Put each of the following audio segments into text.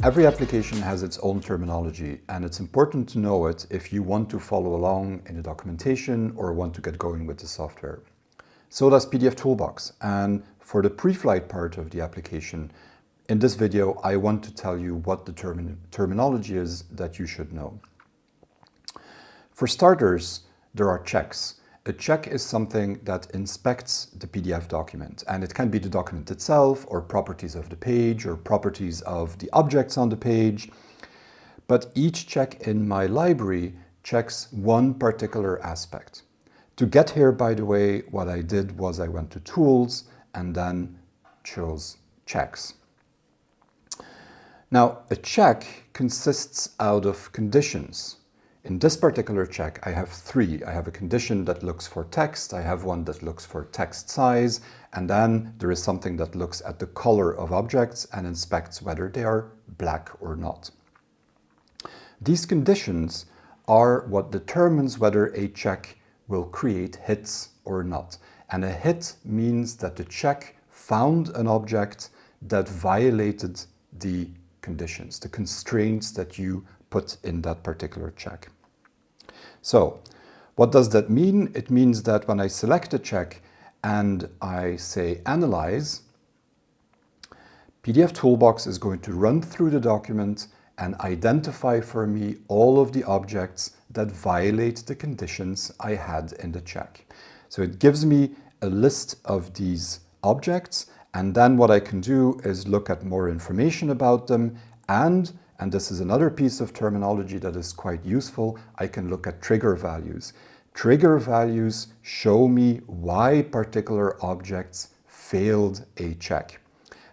Every application has its own terminology, and it's important to know it if you want to follow along in the documentation or want to get going with the software. So does PDF Toolbox, and for the Preflight part of the application, in this video I want to tell you what the terminology is that you should know. For starters, there are checks. A check is something that inspects the PDF document, and it can be the document itself or properties of the page or properties of the objects on the page. But each check in my library checks one particular aspect. To get here, by the way, what I did was I went to Tools and then chose Checks. Now, a check consists out of conditions. In this particular check, I have three. I have a condition that looks for text, I have one that looks for text size, and then there is something that looks at the color of objects and inspects whether they are black or not. These conditions are what determines whether a check will create hits or not. And a hit means that the check found an object that violated the conditions, the constraints that you put in that particular check. So, what does that mean? It means that when I select a check and I say Analyze, PDF Toolbox is going to run through the document and identify for me all of the objects that violate the conditions I had in the check. So it gives me a list of these objects, and then what I can do is look at more information about them, and this is another piece of terminology that is quite useful, I can look at trigger values. Trigger values show me why particular objects failed a check.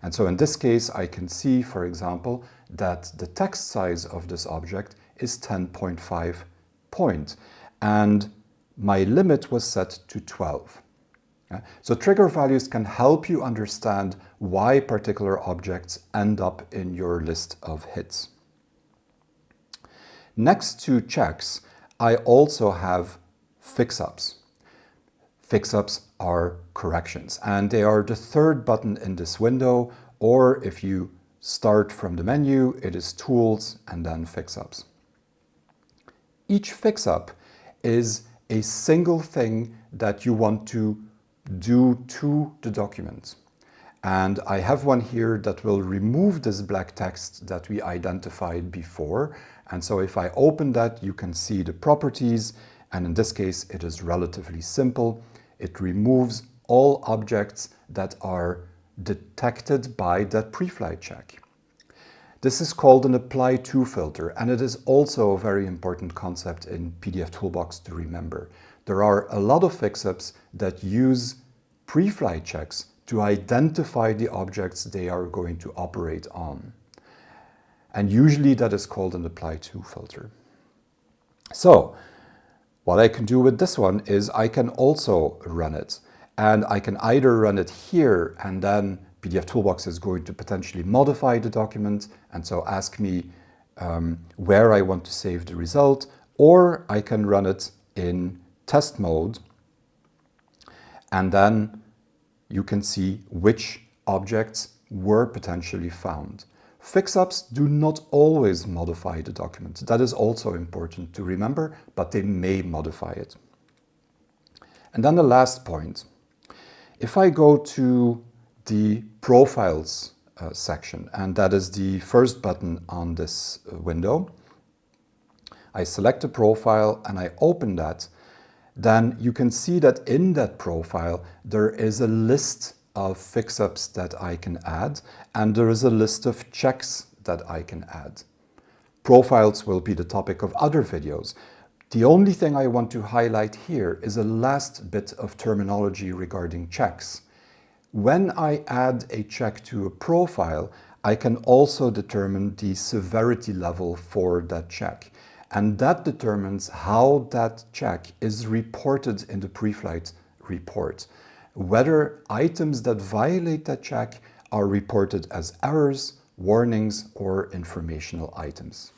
And so in this case, I can see, for example, that the text size of this object is 10.5 point, and my limit was set to 12. So trigger values can help you understand why particular objects end up in your list of hits. Next to checks, I also have fixups. Fixups are corrections, and they are the third button in this window, or if you start from the menu, it is Tools and then Fixups. Each fixup is a single thing that you want to do to the document. And I have one here that will remove this black text that we identified before. And so if I open that, you can see the properties. And in this case, it is relatively simple. It removes all objects that are detected by that Preflight check. This is called an apply to filter, and it is also a very important concept in PDF Toolbox to remember. There are a lot of fixups that use Preflight checks to identify the objects they are going to operate on. And usually that is called an apply to filter. So what I can do with this one is I can also run it. And I can either run it here, and then PDF Toolbox is going to potentially modify the document and so ask me where I want to save the result, or I can run it in test mode, and then you can see which objects were potentially found. Fixups do not always modify the document. That is also important to remember, but they may modify it. And then the last point. If I go to the Profiles section, and that is the first button on this window, I select a profile and I open that, then you can see that in that profile there is a list of fixups that I can add, and there is a list of checks that I can add. Profiles will be the topic of other videos. The only thing I want to highlight here is a last bit of terminology regarding checks. When I add a check to a profile, I can also determine the severity level for that check. And that determines how that check is reported in the Preflight report. Whether items that violate that check are reported as errors, warnings, or informational items.